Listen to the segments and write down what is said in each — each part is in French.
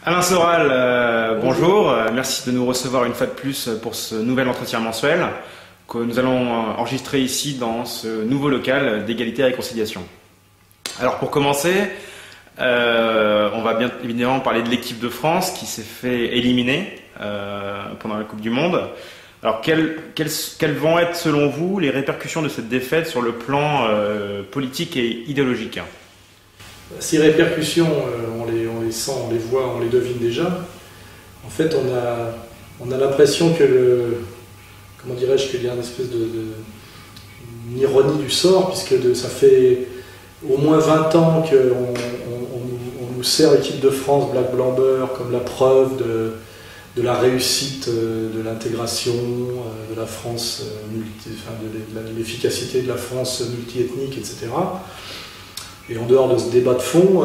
Alain Soral, bonjour. Merci de nous recevoir une fois de plus pour ce nouvel entretien mensuel que nous allons enregistrer ici dans ce nouveau local d'égalité et réconciliation. Alors pour commencer, on va bien évidemment parler de l'équipe de France qui s'est fait éliminer pendant la Coupe du Monde. Alors quelles vont être selon vous les répercussions de cette défaite sur le plan politique et idéologique ? Ces répercussions, on les sent, on les voit, on les devine déjà. En fait, on a l'impression que qu'il y a une espèce une ironie du sort, puisque ça fait au moins 20 ans qu'on nous sert l'équipe de France Black Blanc Beurre comme la preuve de la réussite de l'intégration de la France, de l'efficacité de la France multiethnique, etc. Et en dehors de ce débat de fond,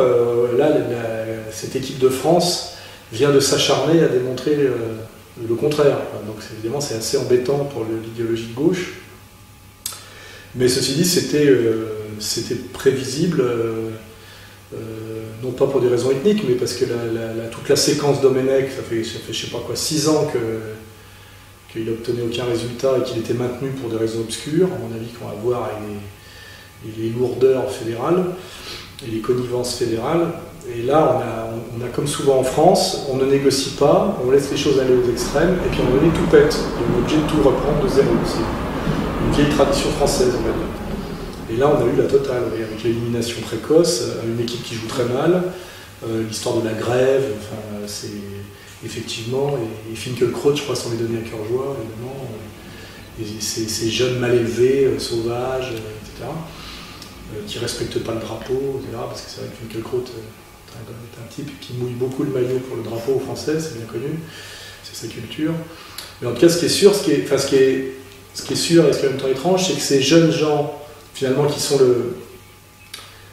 cette équipe de France vient de s'acharner à démontrer le contraire. Donc évidemment, c'est assez embêtant pour l'idéologie de gauche. Mais ceci dit, c'était prévisible, non pas pour des raisons ethniques, mais parce que toute la séquence Domenech, ça fait je sais pas quoi, 6 ans qu'il n'obtenait aucun résultat et qu'il était maintenu pour des raisons obscures, à mon avis, qu'on va voir avec les lourdeurs fédérales et les connivences fédérales. Et là, on a comme souvent en France, on ne négocie pas, on laisse les choses aller aux extrêmes, et puis à un moment donné, tout pète. On est obligé de tout reprendre de zéro. C'est une vieille tradition française, on va dire. Et là, on a eu la totale, avec l'élimination précoce, une équipe qui joue très mal, l'histoire de la grève, enfin, c'est effectivement, et Finkielkraut, je crois, s'en est donné à cœur joie, évidemment, et ces jeunes mal élevés, sauvages, etc., qui ne respectent pas le drapeau, etc., parce que c'est vrai que Finkielkraut est un type qui mouille beaucoup le maillot pour le drapeau français, c'est bien connu, c'est sa culture. Mais en tout cas, ce qui est sûr, ce qui est sûr et ce qui est en même temps étrange, c'est que ces jeunes gens, finalement, qui sont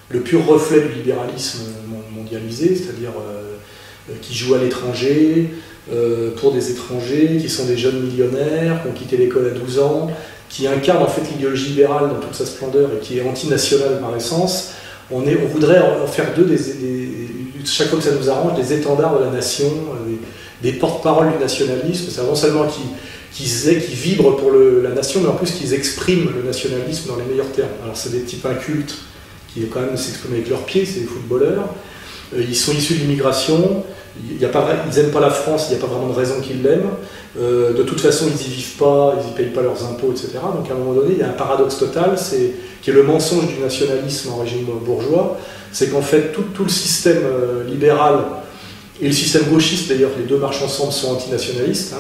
le pur reflet du libéralisme mondialisé, c'est-à-dire qui jouent à l'étranger, pour des étrangers, qui sont des jeunes millionnaires, qui ont quitté l'école à 12 ans, qui incarnent en fait l'idéologie libérale dans toute sa splendeur et qui est antinationale par essence, on voudrait en faire d'eux, chaque fois que ça nous arrange, des étendards de la nation, des porte-parole du nationalisme, c'est non seulement qui vibrent pour la nation, mais en plus qu'ils expriment le nationalisme dans les meilleurs termes. Alors c'est des types incultes qui quand même s'expriment avec leurs pieds, c'est des footballeurs, ils sont issus de l'immigration, ils n'aiment pas la France, il n'y a pas vraiment de raison qu'ils l'aiment, de toute façon ils n'y vivent pas, ils n'y payent pas leurs impôts, etc. Donc à un moment donné, il y a un paradoxe total, qui est le mensonge du nationalisme en régime bourgeois, c'est qu'en fait tout le système libéral et le système gauchiste, d'ailleurs les deux marchent ensemble, sont antinationalistes,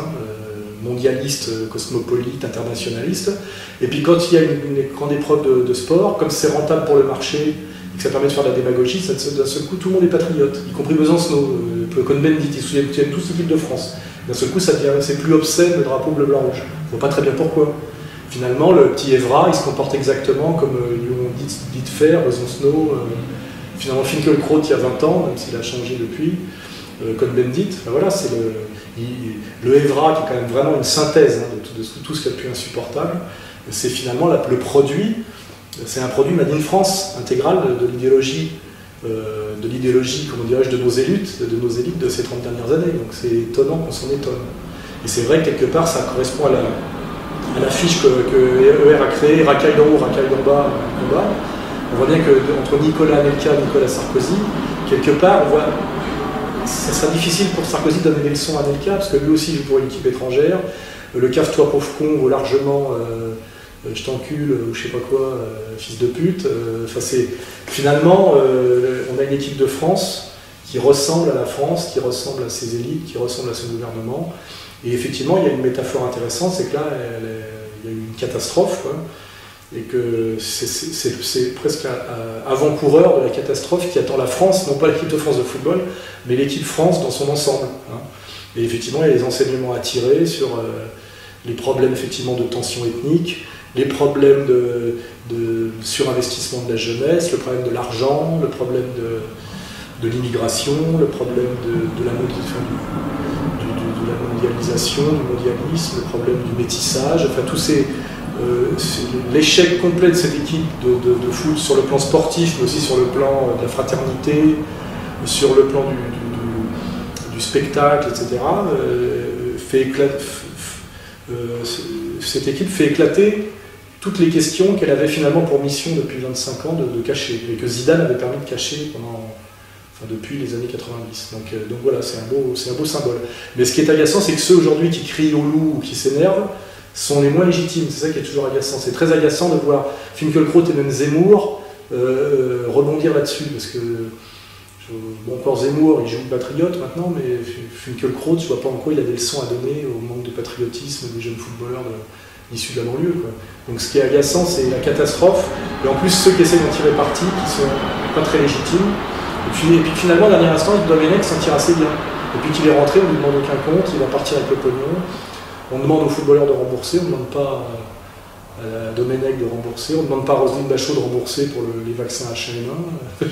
mondialistes, cosmopolites, internationalistes, et puis quand il y a une grande épreuve de sport, comme c'est rentable pour le marché, et que ça permet de faire de la démagogie, d'un seul coup tout le monde est patriote, y compris Besancenot, Cohn-Bendit, ils soutiennent tous l'équipe de France. D'un seul coup, c'est plus obscène le drapeau bleu-blanc-rouge. On ne voit pas très bien pourquoi. Finalement, le petit Evra, il se comporte exactement comme lui ont dit de faire, Besancenot, finalement Finkielkraut il y a 20 ans, même s'il a changé depuis, Cohn-Bendit, enfin, voilà, c'est le Evra qui est quand même vraiment une synthèse de tout ce qui est le plus insupportable. C'est finalement le produit, c'est un produit made in France, intégral de l'idéologie, comment dirais-je, de nos élites de ces 30 dernières années. Donc c'est étonnant qu'on s'en étonne. Et c'est vrai que quelque part ça correspond à la fiche que ER a créée, racaille d'en haut, racaille d'en bas, combat. On voit bien qu'entre Nicolas Anelka et Nicolas Sarkozy, quelque part, on voit, ça sera difficile pour Sarkozy de donner des leçons à Anelka, parce que lui aussi joue pour une équipe étrangère. Le cave-toi pauvre con vaut largement je t'encule ou je sais pas quoi, fils de pute. Finalement, on a une équipe de France qui ressemble à la France, qui ressemble à ses élites, qui ressemble à son gouvernement. Et effectivement, il y a une métaphore intéressante, c'est que là, il y a eu une catastrophe, quoi, et que c'est presque un avant-coureur de la catastrophe qui attend la France, non pas l'équipe de France de football, mais l'équipe France dans son ensemble. Et effectivement, il y a des enseignements à tirer sur les problèmes effectivement de tension ethnique, les problèmes de surinvestissement de la jeunesse, le problème de l'argent, le problème de l'immigration, le problème de la mondialisation, du mondialisme, le problème du métissage, enfin tous ces... l'échec complet de cette équipe de foot sur le plan sportif, mais aussi sur le plan de la fraternité, sur le plan du du spectacle, etc., cette équipe fait éclater toutes les questions qu'elle avait finalement pour mission depuis 25 ans de cacher, et que Zidane avait permis de cacher depuis les années 90. Donc voilà, c'est un beau symbole. Mais ce qui est agaçant, c'est que ceux aujourd'hui qui crient au loup ou qui s'énervent sont les moins légitimes. C'est ça qui est toujours agaçant. C'est très agaçant de voir Finkielkraut et même Zemmour rebondir là-dessus, parce que encore Zemmour, il joue le patriote maintenant, mais Finkielkraut, je ne vois pas en quoi il a des leçons à donner au manque de patriotisme des jeunes footballeurs issus de la banlieue, quoi. Donc ce qui est agaçant, c'est la catastrophe, et en plus ceux qui essaient d'en tirer parti, qui sont pas très légitimes. Et puis finalement, à la dernière instance, Domenech s'en tire assez bien. Et puis qu'il est rentré, on ne lui demande aucun compte, il va partir avec le pognon. On demande aux footballeurs de rembourser, on ne demande pas à Domenech de rembourser, on ne demande pas à Roselyne Bachot de rembourser pour les vaccins H1N1.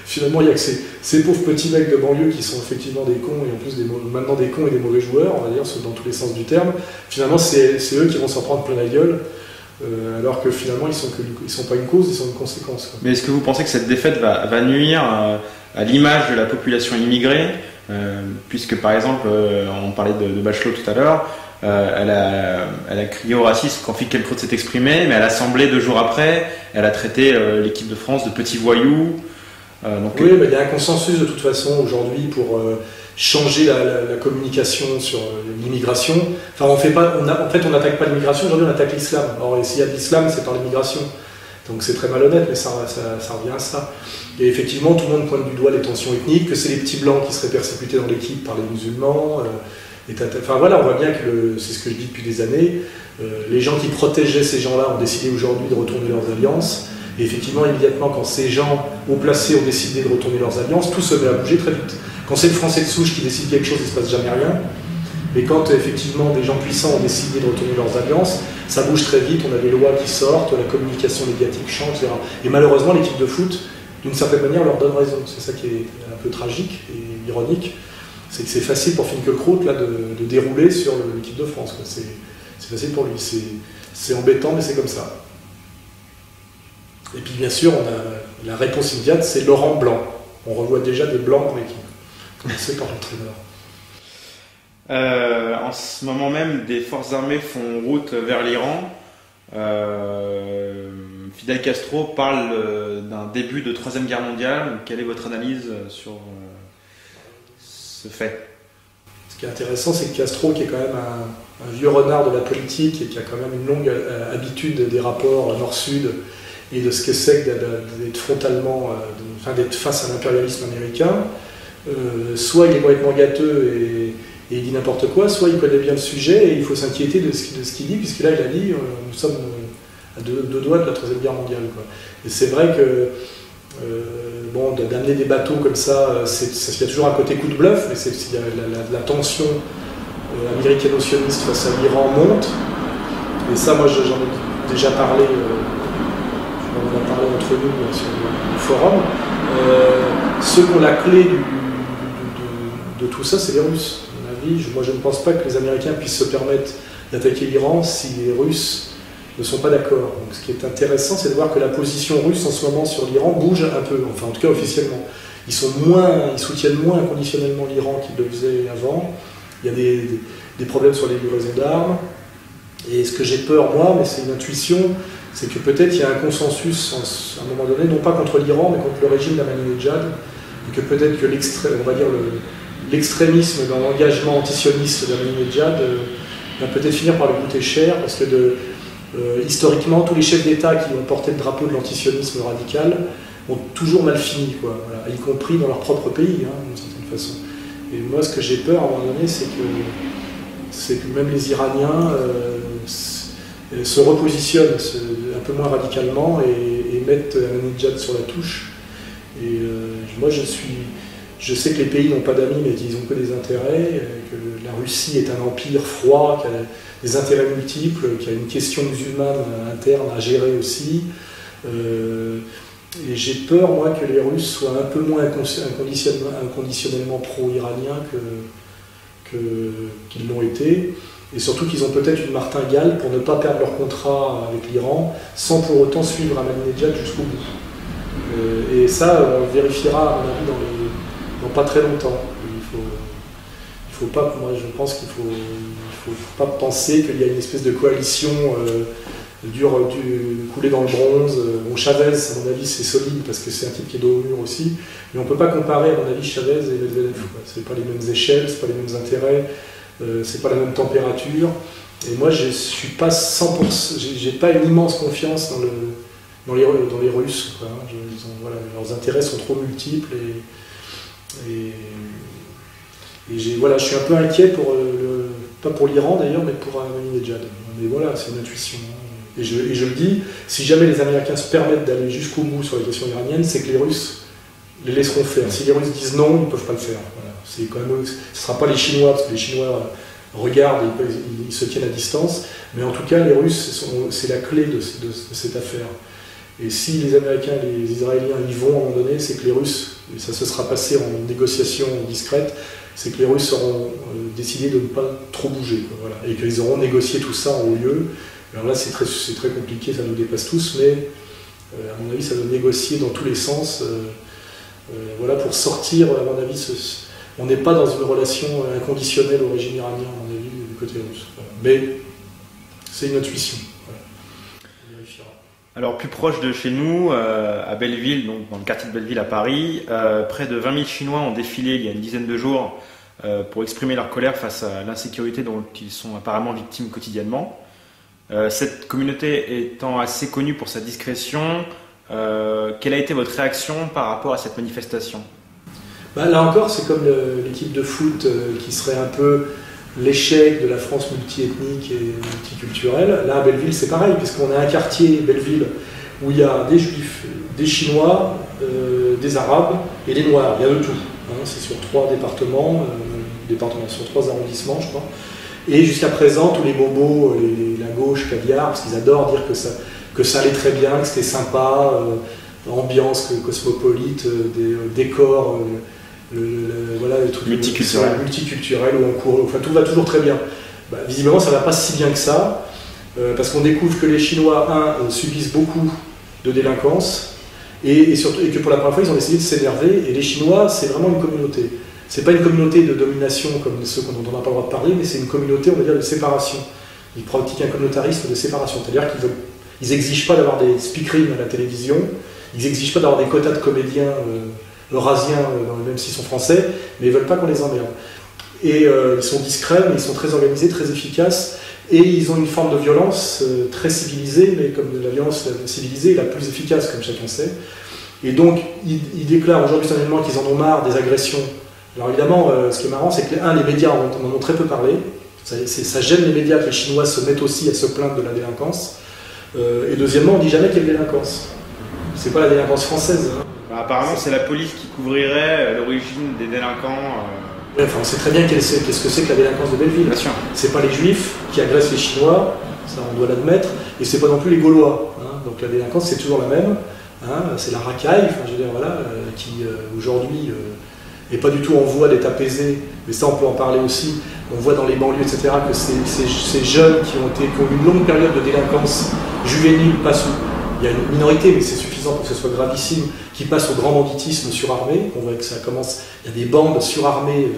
Finalement, il n'y a que ces pauvres petits mecs de banlieue qui sont effectivement des cons, et en plus maintenant des cons et des mauvais joueurs, on va dire, dans tous les sens du terme. Finalement, c'est eux qui vont s'en prendre plein la gueule. Alors que finalement ils sont pas une cause, ils sont une conséquence, quoi. Mais est-ce que vous pensez que cette défaite va nuire à l'image de la population immigrée, puisque par exemple, on parlait de Bachelot tout à l'heure, elle a crié au racisme quand Finkielkraut s'est exprimé, mais à l'Assemblée 2 jours après, elle a traité l'équipe de France de petits voyous. Oui, mais il y a un consensus de toute façon aujourd'hui pour changer la communication sur l'immigration. Enfin, on n'attaque pas l'immigration, aujourd'hui on attaque l'islam. Alors s'il y a de l'islam, c'est par l'immigration. Donc c'est très malhonnête, mais ça revient à ça. Et effectivement, tout le monde pointe du doigt les tensions ethniques, que c'est les petits blancs qui seraient persécutés dans l'équipe par les musulmans. Enfin voilà, on voit bien que c'est ce que je dis depuis des années. Les gens qui protégeaient ces gens-là ont décidé aujourd'hui de retourner leurs alliances. Et effectivement, immédiatement, quand ces gens haut placés ont décidé de retourner leurs alliances, tout se met à bouger très vite. Quand c'est le Français de souche qui décide quelque chose, il ne se passe jamais rien. Mais quand effectivement des gens puissants ont décidé de retourner leurs alliances, ça bouge très vite, on a des lois qui sortent, la communication médiatique change, etc. Et malheureusement, l'équipe de foot, d'une certaine manière, leur donne raison. C'est ça qui est un peu tragique et ironique. C'est que c'est facile pour Finkielkraut là, de dérouler sur l'équipe de France, quoi. C'est facile pour lui. C'est embêtant, mais c'est comme ça. Et puis bien sûr, on a la réponse immédiate, c'est Laurent Blanc. On revoit déjà des blancs dans l'équipe. Commencé par l'entraîneur. En ce moment même, des forces armées font route vers l'Iran. Fidel Castro parle d'un début de Troisième Guerre mondiale. Quelle est votre analyse sur ce fait? Ce qui est intéressant, c'est que Castro, qui est quand même un vieux renard de la politique et qui a quand même une longue habitude des rapports nord-sud et de ce que c'est d'être frontalement, d'être face à l'impérialisme américain, soit il est complètement gâteux et il dit n'importe quoi, soit il connaît bien le sujet et il faut s'inquiéter de ce qu'il dit, puisque là il a dit nous sommes à deux doigts de la Troisième Guerre mondiale, quoi. Et c'est vrai que d'amener des bateaux comme ça, il y a toujours un côté coup de bluff, mais la tension américano-sioniste face à l'Iran monte, et ça moi j'en ai déjà parlé. On en a parlé entre nous sur le forum. Ceux qui ont la clé de tout ça, c'est les Russes. À mon avis, moi je ne pense pas que les Américains puissent se permettre d'attaquer l'Iran si les Russes ne sont pas d'accord. Donc ce qui est intéressant, c'est de voir que la position russe en ce moment sur l'Iran bouge un peu, enfin en tout cas officiellement. Ils soutiennent moins inconditionnellement l'Iran qu'ils le faisaient avant. Il y a des problèmes sur les livraisons d'armes. Et ce que j'ai peur, moi, mais c'est une intuition, c'est que peut-être il y a un consensus à un moment donné, non pas contre l'Iran, mais contre le régime d'Ahmadinejad, et que peut-être que l'extrémisme dans l'engagement antisioniste d'Ahmadinejad va peut-être finir par le coûter cher, parce que historiquement, tous les chefs d'État qui ont porté le drapeau de l'antisionisme radical ont toujours mal fini, quoi, voilà, y compris dans leur propre pays, d'une certaine façon. Et moi, ce que j'ai peur à un moment donné, c'est que même les Iraniens se repositionnent un peu moins radicalement et mettent Ahmadinejad sur la touche. Et moi, je sais que les pays n'ont pas d'amis, mais qu'ils n'ont que des intérêts, que la Russie est un empire froid, qui a des intérêts multiples, qui a une question musulmane interne à gérer aussi. Et j'ai peur, moi, que les Russes soient un peu moins inconditionnellement pro-iraniens qu'ils l'ont été. Et surtout qu'ils ont peut-être une martingale pour ne pas perdre leur contrat avec l'Iran, sans pour autant suivre Ahmadinejad jusqu'au bout. Et ça, on vérifiera, à mon avis, dans pas très longtemps. faut pas, moi je pense qu'il faut pas penser qu'il y a une espèce de coalition coulée dans le bronze. Bon, Chavez, à mon avis, c'est solide parce que c'est un type qui est dos au mur aussi, mais on peut pas comparer, à mon avis, Chavez et Medvedev. C'est pas les mêmes échelles, c'est pas les mêmes intérêts, c'est pas la même température. Et moi, je suis pas 100%, j'ai pas une immense confiance dans les Russes. Quoi, hein. Voilà, leurs intérêts sont trop multiples et voilà, je suis un peu inquiet pas pour l'Iran d'ailleurs, mais pour Ahmadinejad. Mais voilà, c'est une intuition. Hein. Et je le dis, si jamais les Américains se permettent d'aller jusqu'au bout sur les questions iraniennes, c'est que les Russes les laisseront faire. Si les Russes disent non, ils ne peuvent pas le faire. Voilà. Ce ne sera pas les Chinois, parce que les Chinois regardent, ils se tiennent à distance, mais en tout cas, les Russes, c'est la clé de cette affaire. Et si les Américains et les Israéliens y vont à un moment donné, c'est que les Russes, et ça se sera passé en négociation discrète, c'est que les Russes auront décidé de ne pas trop bouger, quoi, voilà, et qu'ils auront négocié tout ça en haut lieu. Alors là, c'est très compliqué, ça nous dépasse tous, mais à mon avis, ça doit négocier dans tous les sens, voilà, pour sortir, à mon avis, on n'est pas dans une relation inconditionnelle au régime iranien, à mon avis, du côté russe. Voilà. Mais c'est une intuition. Voilà. On vérifiera. Alors plus proche de chez nous, à Belleville, donc dans le quartier de Belleville à Paris, près de 20 000 Chinois ont défilé il y a une dizaine de jours pour exprimer leur colère face à l'insécurité dont ils sont apparemment victimes quotidiennement. Cette communauté étant assez connue pour sa discrétion, quelle a été votre réaction par rapport à cette manifestation ? Bah, là encore, c'est comme l'équipe de foot qui serait un peu l'échec de la France multiethnique et multiculturelle. Là, à Belleville, c'est pareil, puisqu'on a un quartier, Belleville, où il y a des Juifs, des Chinois, des Arabes et des Noirs. Il y a de tout. Hein. C'est sur 3 départements, sur 3 arrondissements, je crois. Et jusqu'à présent, tous les bobos, la gauche, caviar, parce qu'ils adorent dire que ça allait très bien, que c'était sympa, ambiance cosmopolite, des décors, voilà, les trucs multiculturels où on court, enfin tout va toujours très bien. Bah, visiblement, ça ne va pas si bien que ça, parce qu'on découvre que les Chinois, subissent beaucoup de délinquance, et que pour la première fois, ils ont décidé de s'énerver, et les Chinois, c'est vraiment une communauté. C'est pas une communauté de domination comme ceux dont on n'a pas le droit de parler, mais c'est une communauté, on va dire, de séparation. Ils pratiquent un communautarisme de séparation, c'est-à-dire qu'ils n'exigent pas d'avoir des speakerines à la télévision, ils n'exigent pas d'avoir des quotas de comédiens eurasiens, même s'ils sont français, mais ils ne veulent pas qu'on les emmerde. Et ils sont discrets, mais ils sont très organisés, très efficaces, et ils ont une forme de violence très civilisée, mais comme la violence civilisée est la plus efficace, comme chacun sait. Et donc, ils déclarent aujourd'hui solennellement qu'ils en ont marre des agressions. Alors évidemment, ce qui est marrant, c'est que les médias en ont très peu parlé. Ça gêne les médias que les Chinois se mettent aussi à se plaindre de la délinquance. Et deuxièmement, on ne dit jamais qu'il y a une délinquance. C'est pas la délinquance française. Hein. Bah, apparemment, c'est la police qui couvrirait l'origine des délinquants. Ouais, enfin, on sait très bien qu'est-ce que c'est que la délinquance de Belleville. Bien sûr. C'est pas les Juifs qui agressent les Chinois, ça on doit l'admettre, et c'est pas non plus les Gaulois. Hein. Donc la délinquance, c'est toujours la même. Hein. C'est la racaille, enfin, je veux dire, voilà, qui aujourd'hui n'est pas du tout en voie d'être apaisée, mais ça on peut en parler aussi. On voit dans les banlieues, etc., que ces jeunes qui ont eu une longue période de délinquance juvénile passent. Il y a une minorité, mais c'est suffisant pour que ce soit gravissime, qui passe au grand banditisme surarmé. On voit que ça commence. Il y a des bandes surarmées.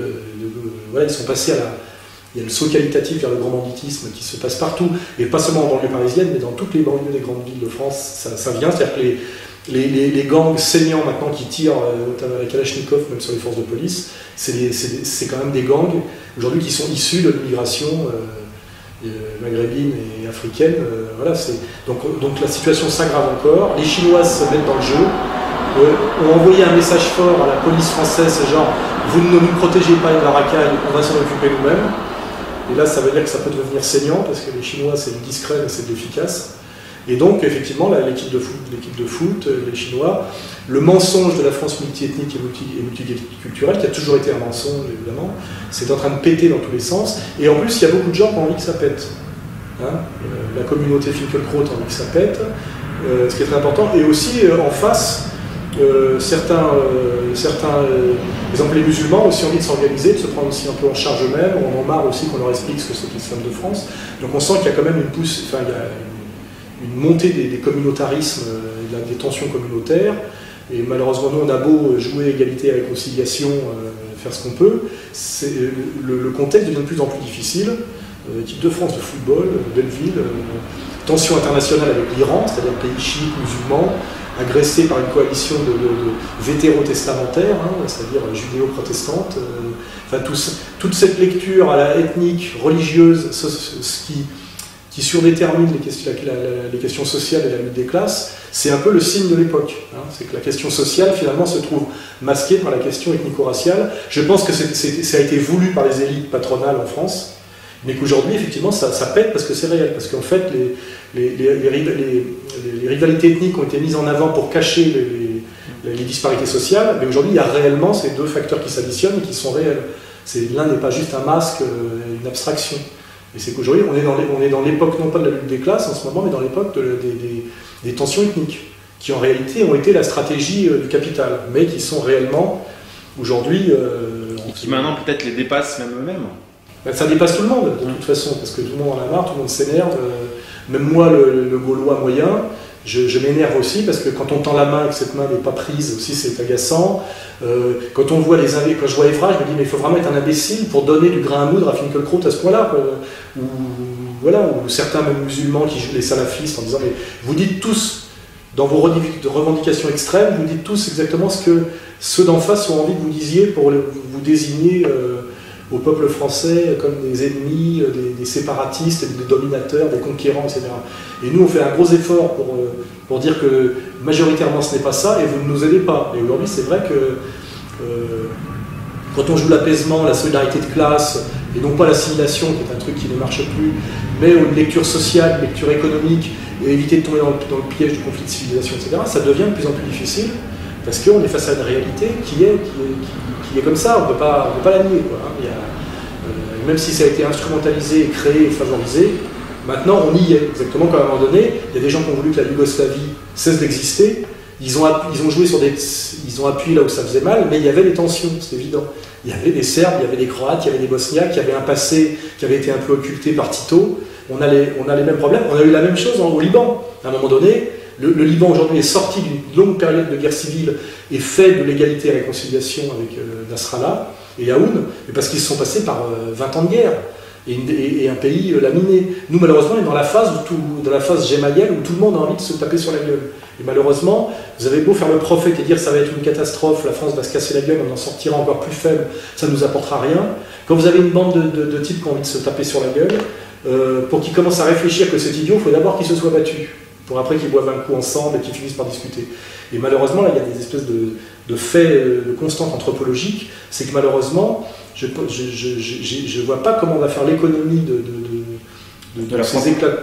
Voilà, ils sont passés il y a le saut qualitatif vers le grand banditisme qui se passe partout, et pas seulement en banlieue parisienne, mais dans toutes les banlieues des grandes villes de France. Ça vient, c'est-à-dire que les gangs saignants maintenant qui tirent à la Kalachnikov, même sur les forces de police, c'est quand même des gangs aujourd'hui qui sont issus de l'immigration maghrébine et africaine. Voilà, donc la situation s'aggrave encore. Les Chinois se mettent dans le jeu, ont envoyé un message fort à la police française, c'est genre vous ne nous protégez pas de la racaille, on va s'en occuper nous-mêmes. Et là, ça veut dire que ça peut devenir saignant, parce que les Chinois, c'est discret, mais c'est de l'efficace. Et donc, effectivement, l'équipe de foot, les Chinois, le mensonge de la France multiethnique et multiculturelle, qui a toujours été un mensonge, évidemment, c'est en train de péter dans tous les sens. Et en plus, il y a beaucoup de gens qui ont envie que ça pète. Hein, la communauté Finkielkraut a envie que ça pète, ce qui est très important. Et aussi, en face, certains exemple les musulmans ont aussi envie de s'organiser, de se prendre aussi un peu en charge eux-mêmes. On en a marre aussi qu'on leur explique ce que c'est que l'islam de France. Donc on sent qu'il y a quand même il y a une montée des communautarismes, des tensions communautaires. Et malheureusement, nous, on a beau jouer égalité et réconciliation, faire ce qu'on peut. Le contexte devient de plus en plus difficile. Équipe de France de football, Belleville, tension internationale avec l'Iran, c'est-à-dire pays chiites, musulmans, agressé par une coalition de vétérotestamentaires, c'est-à-dire judéo-protestantes. Toute cette lecture à la ethnique, religieuse, qui surdétermine les questions sociales et la lutte des classes, c'est un peu le signe de l'époque. C'est que la question sociale, finalement, se trouve masquée par la question ethnico-raciale. Je pense que ça a été voulu par les élites patronales en France, mais qu'aujourd'hui, effectivement, ça pète parce que c'est réel. Parce qu'en fait, les rivalités ethniques ont été mises en avant pour cacher les disparités sociales, mais aujourd'hui, il y a réellement ces deux facteurs qui s'additionnent et qui sont réels. L'un n'est pas juste un masque, une abstraction. Et c'est qu'aujourd'hui, on est dans l'époque, non pas de la lutte des classes en ce moment, mais dans l'époque des tensions ethniques, qui en réalité ont été la stratégie du capital, mais qui sont réellement, aujourd'hui... et qui maintenant peut-être les dépassent même eux-mêmes. Ça dépasse tout le monde, de toute façon, parce que tout le monde en a marre, tout le monde s'énerve. Même moi, le Gaulois moyen, je m'énerve aussi, parce que quand on tend la main et que cette main n'est pas prise, aussi c'est agaçant. Quand on voit quand je vois Evra, je me dis, mais il faut vraiment être un imbécile pour donner du grain à moudre à Finkielkraut à ce point-là. Ou certains même musulmans qui jouent les salafistes en disant, mais vous dites tous, dans vos revendications extrêmes, vous dites tous exactement ce que ceux d'en face ont envie que vous disiez pour vous désigner au peuple français comme des ennemis, des séparatistes, des dominateurs, des conquérants, etc. Et nous, on fait un gros effort pour dire que majoritairement ce n'est pas ça, et vous ne nous aidez pas. Et aujourd'hui, c'est vrai que quand on joue l'apaisement, la solidarité de classe, et non pas l'assimilation, qui est un truc qui ne marche plus, mais une lecture sociale, une lecture économique, et éviter de tomber dans le piège du conflit de civilisation, etc., ça devient de plus en plus difficile, parce qu'on est face à une réalité qui est comme ça, on ne peut pas la nier. Même si ça a été instrumentalisé, créé et favorisé, maintenant on y est. Exactement comme à un moment donné, il y a des gens qui ont voulu que la Yougoslavie cesse d'exister, ils ont appuyé là où ça faisait mal, mais il y avait des tensions, c'est évident. Il y avait des Serbes, il y avait des Croates, il y avait des Bosniaques, qui avaient un passé qui avait été un peu occulté par Tito. On a les mêmes problèmes. On a eu la même chose au Liban. À un moment donné, le Liban aujourd'hui est sorti d'une longue période de guerre civile et fait de l'égalité et la réconciliation avec Nasrallah et Aoun, mais parce qu'ils se sont passés par 20 ans de guerre et un pays laminé. Nous, malheureusement, on est dans la phase gemayel où tout le monde a envie de se taper sur la gueule. Et malheureusement, vous avez beau faire le prophète et dire ça va être une catastrophe, la France va se casser la gueule, on en sortira encore plus faible, ça ne nous apportera rien. Quand vous avez une bande de types qui ont envie de se taper sur la gueule, pour qu'ils commencent à réfléchir que c'est idiot, il faut d'abord qu'ils se soient battus, pour après qu'ils boivent un coup ensemble et qu'ils finissent par discuter. Et malheureusement, là, il y a des espèces de faits de constantes anthropologiques, c'est que malheureusement, je ne vois pas comment on va faire l'économie de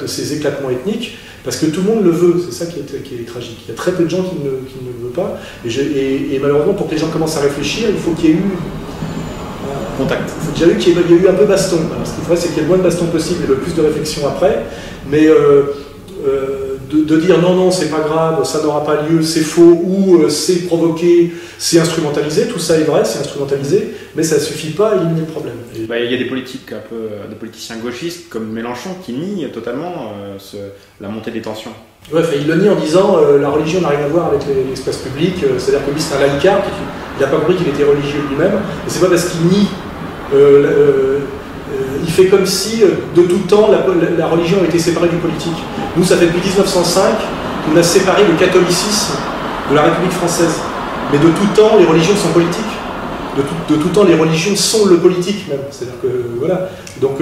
ces éclatements ethniques, parce que tout le monde le veut, c'est ça qui est tragique. Il y a très peu de gens qui ne le veulent pas, et malheureusement, pour que les gens commencent à réfléchir, il faut qu'il y ait eu contact. Il faut déjà qu'il y ait eu un peu baston. Alors, ce qu'il faudrait, c'est qu'il y ait le moins de baston possible et le plus de réflexion après, mais de dire non, c'est pas grave, ça n'aura pas lieu, c'est faux, ou c'est provoqué, c'est instrumentalisé, tout ça est vrai, c'est instrumentalisé, mais ça ne suffit pas à éliminer le problème. Il y a des politiciens gauchistes comme Mélenchon qui nient totalement la montée des tensions. Ouais, il le nie en disant la religion n'a rien à voir avec l'espace public, c'est-à-dire que lui c'est un laïcard, il n'a pas compris qu'il était religieux lui-même, et c'est pas parce qu'il nie. Il fait comme si, de tout temps, la religion a été séparée du politique. Nous, ça fait depuis 1905 qu'on a séparé le catholicisme de la République française. Mais de tout temps, les religions sont politiques. De tout temps, les religions sont le politique, même. C'est-à-dire que, voilà. Donc,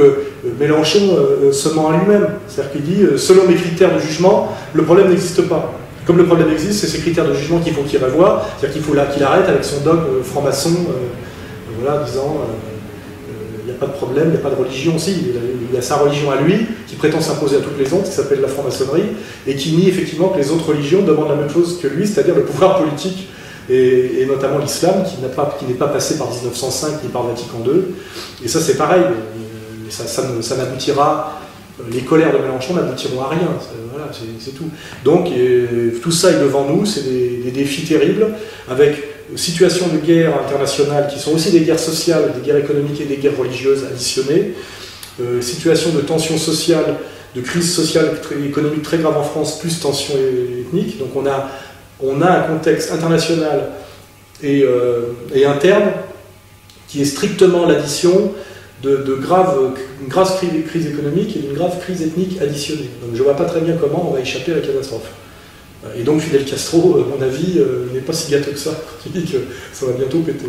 Mélenchon se ment à lui-même. C'est-à-dire qu'il dit, selon mes critères de jugement, le problème n'existe pas. Comme le problème existe, c'est ces critères de jugement qu'il faut qu'il revoie. C'est-à-dire qu'il faut qu'il arrête avec son dogme franc-maçon, disant... il n'y a pas de problème, il n'y a pas de religion aussi. Il y a sa religion à lui, qui prétend s'imposer à toutes les autres, qui s'appelle la franc-maçonnerie, et qui nie effectivement que les autres religions demandent la même chose que lui, c'est-à-dire le pouvoir politique, et notamment l'islam, qui n'est pas passé par 1905 ni par Vatican II. Et ça, c'est pareil. Ça n'aboutira... Les colères de Mélenchon n'aboutiront à rien. Voilà, c'est tout. Donc, tout ça est devant nous, c'est des défis terribles, avec situations de guerre internationales qui sont aussi des guerres sociales, des guerres économiques et des guerres religieuses additionnées, situations de tension sociale, de crise sociale et économique très grave en France, plus tension ethnique. Donc on a un contexte international et interne qui est strictement l'addition une grave crise économique et d'une grave crise ethnique additionnée. Donc je ne vois pas très bien comment on va échapper à la catastrophe. Et donc Fidel Castro, à mon avis, n'est pas si gâteux que ça quand il dit que ça va bientôt péter.